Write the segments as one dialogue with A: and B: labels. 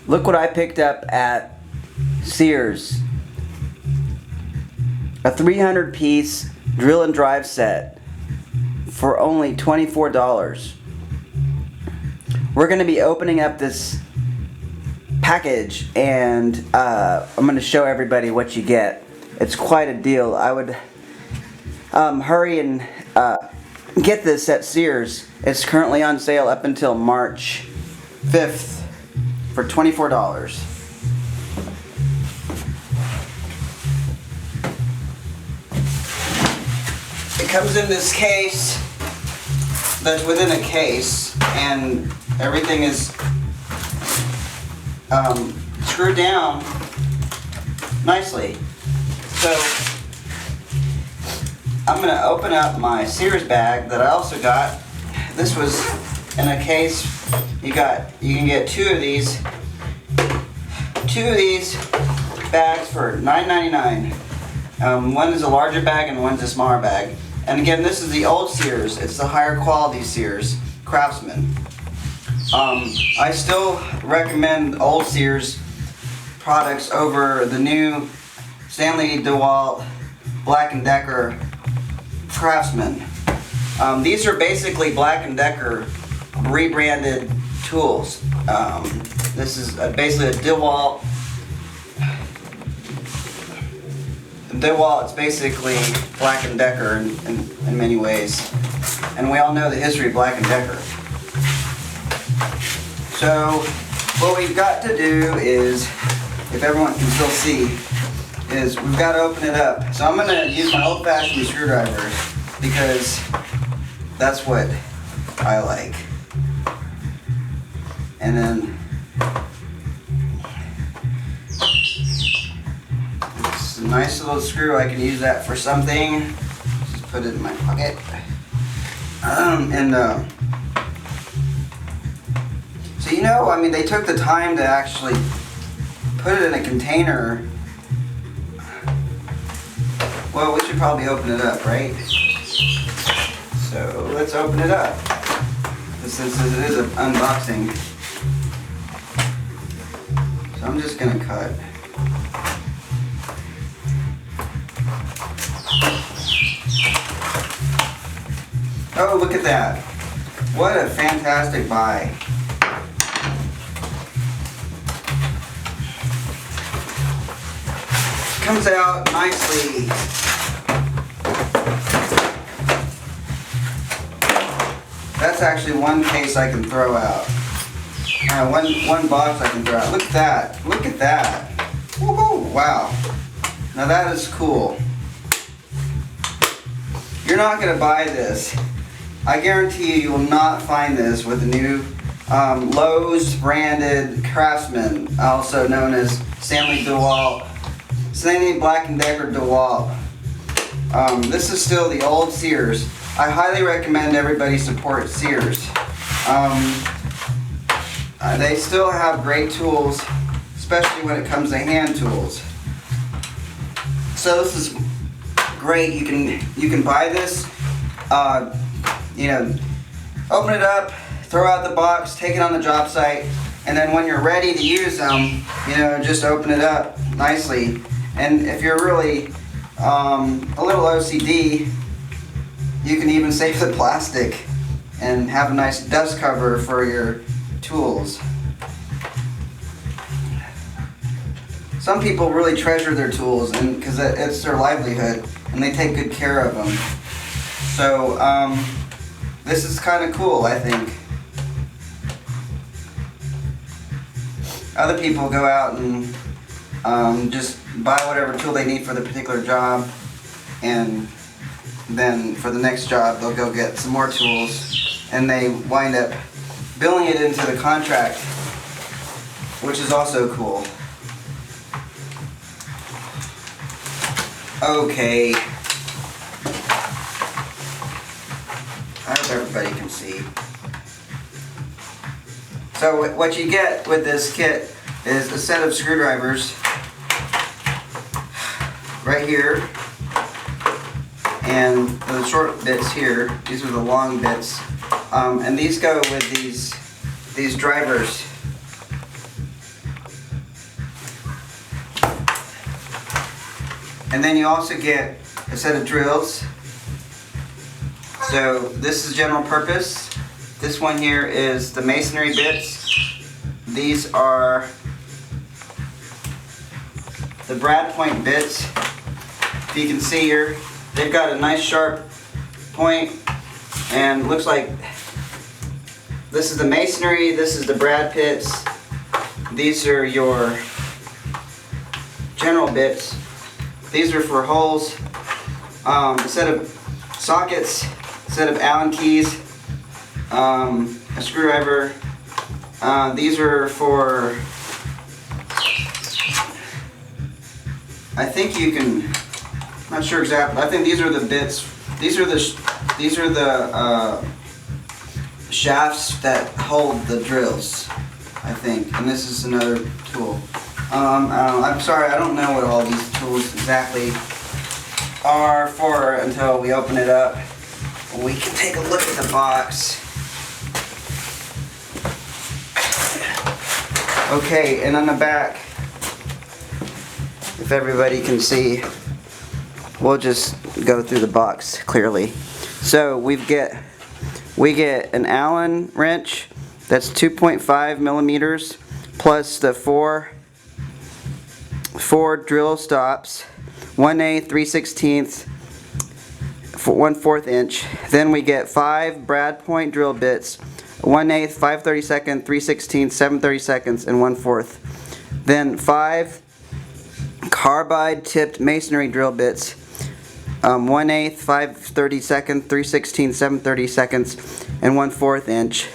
A: Look what I picked up at SEARS. A 300-piece drill and drive set for only $24. We're going to be opening up this package, and I'm going to show everybody what you get. It's quite a deal. I would hurry and get this at SEARS. It's currently on sale up until March 5th for $24. It comes in this case that's within a case, and everything is screwed down nicely. So I'm going to open up my SEARS bag that I also got. This was in a case. You can get two of these bags for $9.99. One is a larger bag and one's a smaller bag. And again, this is the old SEARS. It's the higher quality SEARS, Craftsman. I still recommend old SEARS products over the new Stanley DeWalt Black & Decker Craftsman. These are basically Black & Decker rebranded tools. This is basically a DeWalt. It's basically Black & Decker in many ways. And we all know the history of Black & Decker. So what we've got to do is, if everyone can still see, is we've got to open it up. So I'm going to use my old-fashioned screwdriver because that's what I like. And then it's a nice little screw. I can use that for something. Just put it in my pocket. So I mean, they took the time to actually put it in a container. Well, we should probably open it up, right? So let's open it up. Since it is an unboxing. So I'm just gonna cut. Oh, look at that. What a fantastic buy. Comes out nicely. That's actually one case I can throw out. One box I can throw out. Look at that. Look at that. Woohoo! Wow. Now that is cool. You're not going to buy this. I guarantee you will not find this with the new Lowe's branded Craftsman, also known as Stanley Black & Decker DeWalt. This is still the old SEARS. I highly recommend everybody support SEARS. They still have great tools, especially when it comes to hand tools. So this is great. You can buy this. Open it up, throw out the box, take it on the job site, and then when you're ready to use them, just open it up nicely. And if you're really a little OCD, you can even save the plastic and have a nice dust cover for your tools. Some people really treasure their tools because it's their livelihood, and they take good care of them. So this is kind of cool, I think. Other people go out and just buy whatever tool they need for the particular job, and then for the next job they'll go get some more tools, and they wind up billing it into the contract, which is also cool. Okay. I hope everybody can see. So what you get with this kit is a set of screwdrivers right here, and the short bits here. These are the long bits, and these go with these drivers. And then you also get a set of drills. So this is general purpose. This one here is the masonry bits. These are the brad point bits. If you can see here, they've got a nice sharp point, and looks like this is the masonry, this is the brad pits. These are your general bits. These are for holes, a set of sockets, a set of Allen keys, a screwdriver. These are for, I think you can, not sure exactly, I think these are the bits, these are the shafts that hold the drills, I think, and this is another tool. I'm sorry, I don't know what all these tools exactly are for until we open it up. We can take a look at the box. Okay, and on the back, if everybody can see, we'll just go through the box clearly. So we get an Allen wrench that's 2.5 millimeters plus the four drill stops, 1/8, 3/16, 1/4 inch. Then we get 5 brad point drill bits, 1/8, 5/32, 3/16, 7/32, and 1/4. Then 5 carbide tipped masonry drill bits, 1/8, 5/32, 3/16, 7/32, and 1/4 inch.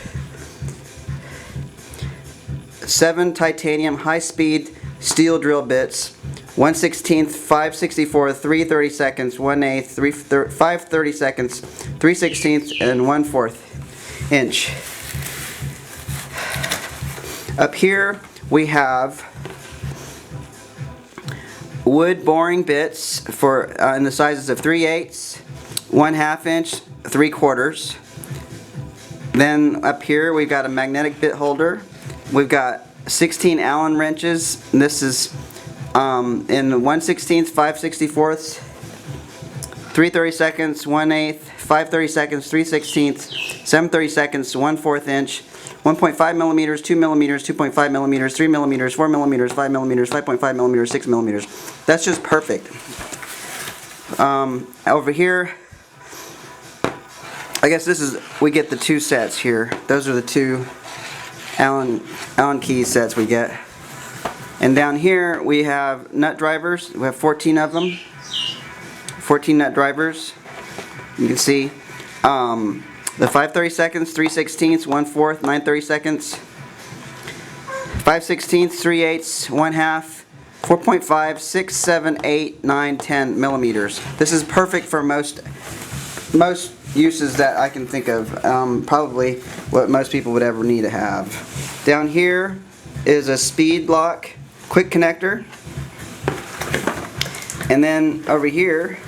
A: 7 titanium high-speed steel drill bits, 1/16, 5/64, 3/32, 1/8, 5/32, 3/16, and 1/4 inch. Up here we have wood boring bits for in the sizes of 3/8, 1/2 inch, 3/4. Then up here we've got a magnetic bit holder. We've got 16 Allen wrenches. And this is in 1/16, 5/64, 3/32, 1/8, 5/32, 3/16, 7/32, 1/4 inch, 1.5 millimeters, 2 millimeters, 2.5 millimeters, 3 millimeters, 4 millimeters, 5 millimeters, 5.5 millimeters, 6 millimeters. That's just perfect. Over here, I guess we get the 2 sets here. Those are the 2 Allen key sets we get. And down here we have nut drivers. We have 14 of them. 14 nut drivers. You can see the 5/32, 3/16, 1/4, 9/32, 5/16, 3/8, 1/2, 4.5, 6, 7, 8, 9, 10 millimeters. This is perfect for most uses that I can think of. Probably what most people would ever need to have. Down here is a speed lock quick connector. And then over here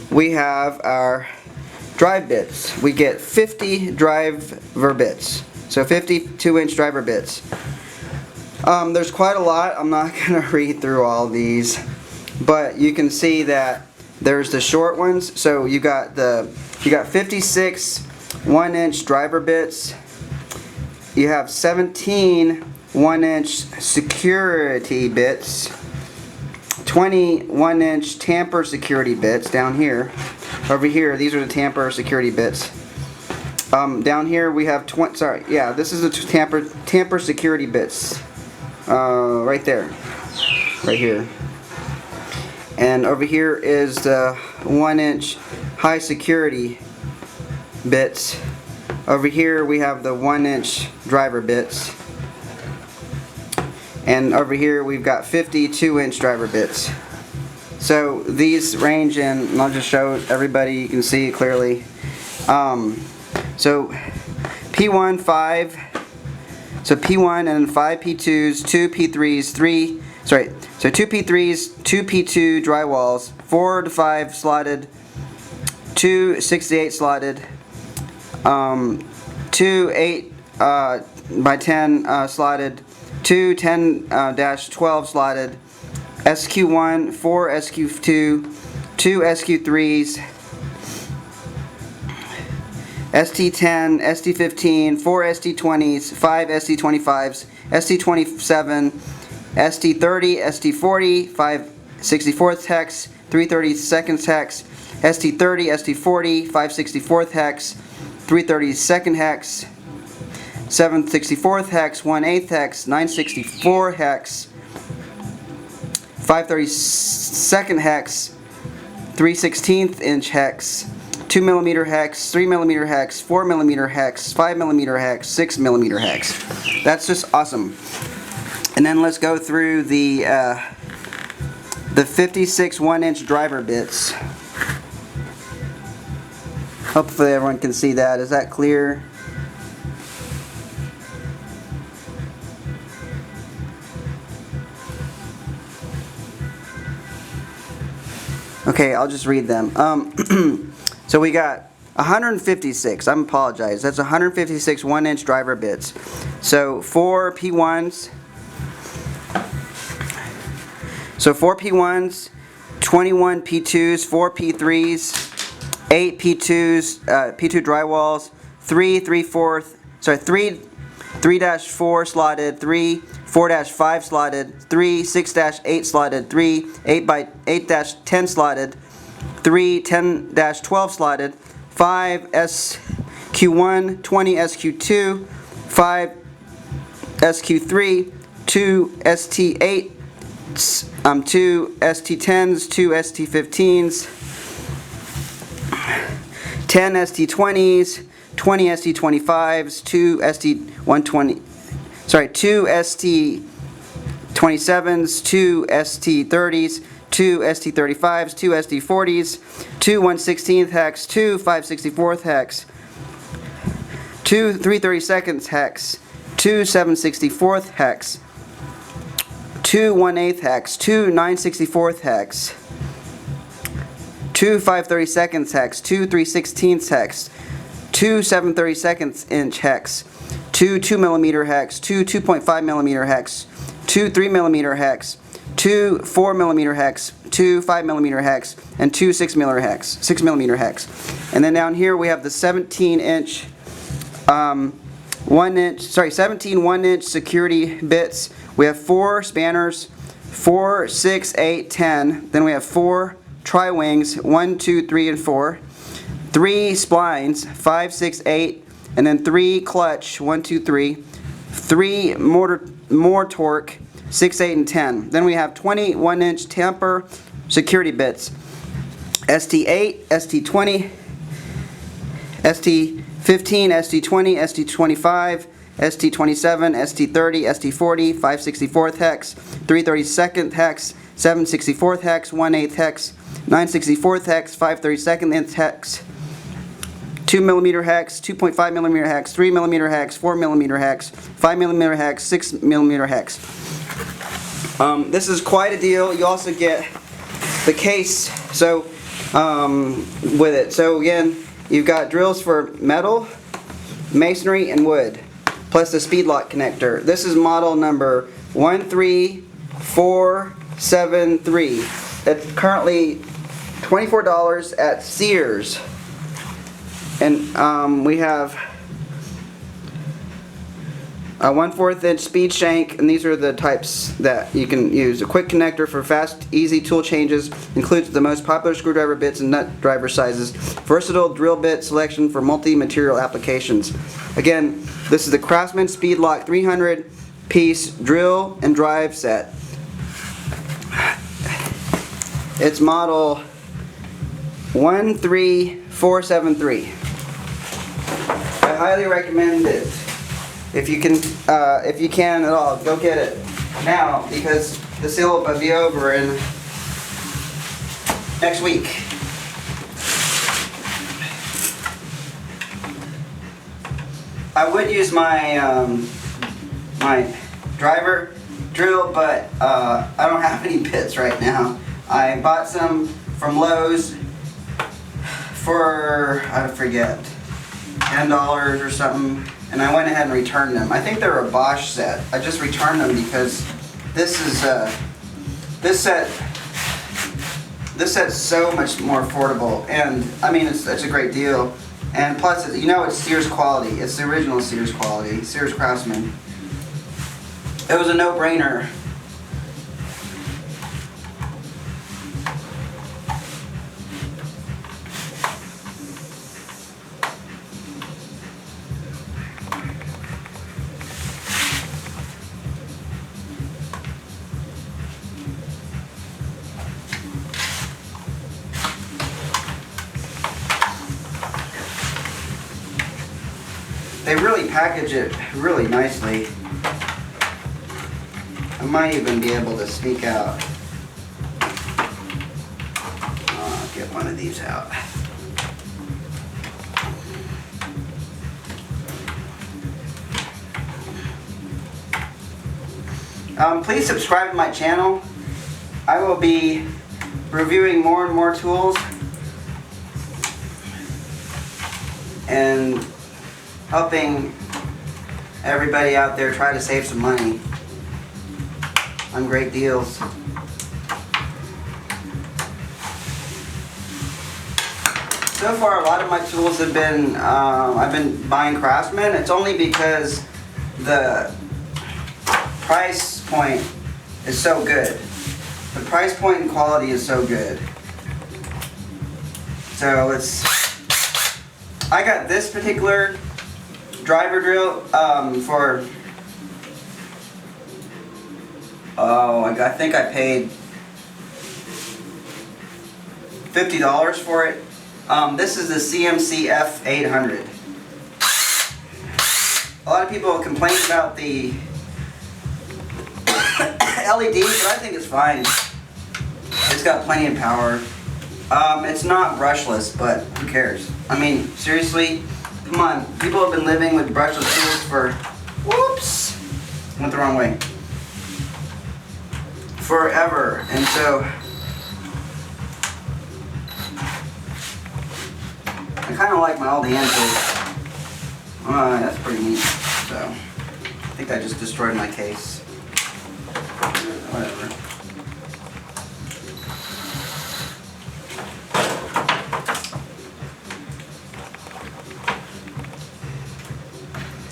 A: we have our drive bits. We get 50 driver bits. So 50 2-inch driver bits. There's quite a lot. I'm not going to read through all these, but you can see that there's the short ones. So you got 56 1-inch driver bits. You have 17 1-inch security bits. 20 1-inch tamper security bits down here. Over here, these are the tamper security bits. Down here we have this is the tamper security bits. Right there, right here. And over here is the 1-inch high security bits. Over here we have the 1-inch driver bits. And over here we've got 50 2-inch driver bits. So these range in, and I'll just show everybody, you can see it clearly. So P1, 5, so P1 and 5 P2s, 2 P3s, 2 P3s, 2 P2 drywalls, 4 to 5 slotted, 2 6 to 8 slotted, 2 8 by 10 slotted, 2 10-12 slotted, SQ1, 4 SQ2, 2 SQ3s, ST10, ST15, 4 ST20s, 5 ST25s, ST27, ST30, ST40, 5 64th hex, 332nd hex, ST30, ST40, 5 64th hex, 332nd hex, 7 64th hex, 1 8th hex, 964 hex, 5 32nd hex, 3 16th inch hex, 2 millimeter hex, 3 millimeter hex, 4 millimeter hex, 5 millimeter hex, 6 millimeter hex. That's just awesome. And then let's go through the 56 1-inch driver bits. Hopefully everyone can see that. Is that clear? Okay, I'll just read them. So we got 156. I apologize. That's 156 1-inch driver bits. So 4 P1s. So 4 P1s, 21 P2s, 4 P3s, 8 P2s, P2 drywalls, 3 3-4 slotted, 3 4-5 slotted, 3 6-8 slotted, 3 8-10 slotted, 3 10-12 slotted, 5 SQ1, 20 SQ2, 5 SQ3, 2 ST8, 2 ST10s, 2 ST15s, 10 ST20s, 20 ST25s, 2 ST120, sorry, 2 ST27s, 2 ST30s, 2 ST35s, 2 ST40s, 2 1/16th hex, 2 5/64th hex, 2 3/32nd hex, 2 7/64th hex, 2 1/8th hex, 2 9/64th hex, 2 5/32nd hex, 2 3/16th hex, 2 7/32 inch hex, 2 2 millimeter hex, 2 2.5 millimeter hex, 2 3 millimeter hex, 2 4 millimeter hex, 2 5 millimeter hex, and 2 6 millimeter hex. And then down here we have the 17 1-inch security bits. We have 4 spanners, 4, 6, 8, 10. Then we have 4 tri-wings, 1, 2, 3, and 4. 3 splines, 5, 6, 8, and then 3 clutch, 1, 2, 3. 3 more torque, 6, 8, and 10. Then we have 20 1-inch tamper security bits. ST8, ST20, ST15, ST20, ST25, ST27, ST30, ST40, 5/64th hex, 3/32nd hex, 7/64th hex, 1/8th hex, 9/64th hex, 5/32nd hex, 2 millimeter hex, 2.5 millimeter hex, 3 millimeter hex, 4 millimeter hex, 5 millimeter hex, 6 millimeter hex. This is quite a deal. You also get the case with it. So again, you've got drills for metal, masonry, and wood, plus the speed lock connector. This is model number 13473. It's currently $24 at SEARS. And we have a 1/4 inch speed shank, and these are the types that you can use. A quick connector for fast, easy tool changes. Includes the most popular screwdriver bits and nut driver sizes. Versatile drill bit selection for multi-material applications. Again, this is the Craftsman Speed Lock 300-piece drill and drive set. It's model 13473. I highly recommend it. If you can at all, go get it now, because the sale will be over in next week. I would use my my driver drill, but I don't have any bits right now. I bought some from Lowe's for, I forget, $10 or something, and I went ahead and returned them. I think they're a Bosch set. I just returned them because this is This set's so much more affordable, and I mean it's a great deal. And plus, you know, it's Sears quality. It's the original Sears quality, Sears Craftsman. It was a no-brainer. They really package it really nicely. I might even be able to sneak out. I'll get one of these out. Please subscribe to my channel. I will be reviewing more and more tools and helping everybody out there try to save some money on great deals. So far, a lot of my tools have been, I've been buying Craftsman. It's only because the price point is so good. The price point and quality is so good. So I got this particular driver drill for, I think I paid $50 for it. This is the CMC F800. A lot of people complain about the LEDs, but I think it's fine. It's got plenty of power. It's not brushless, but who cares? I mean, seriously, come on. People have been living with brushless tools for, whoops, went the wrong way, forever. And so, I kind of like my old hand tools. That's pretty neat. So, I think I just destroyed my case. Whatever.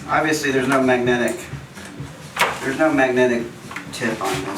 A: Obviously, there's no magnetic tip on this.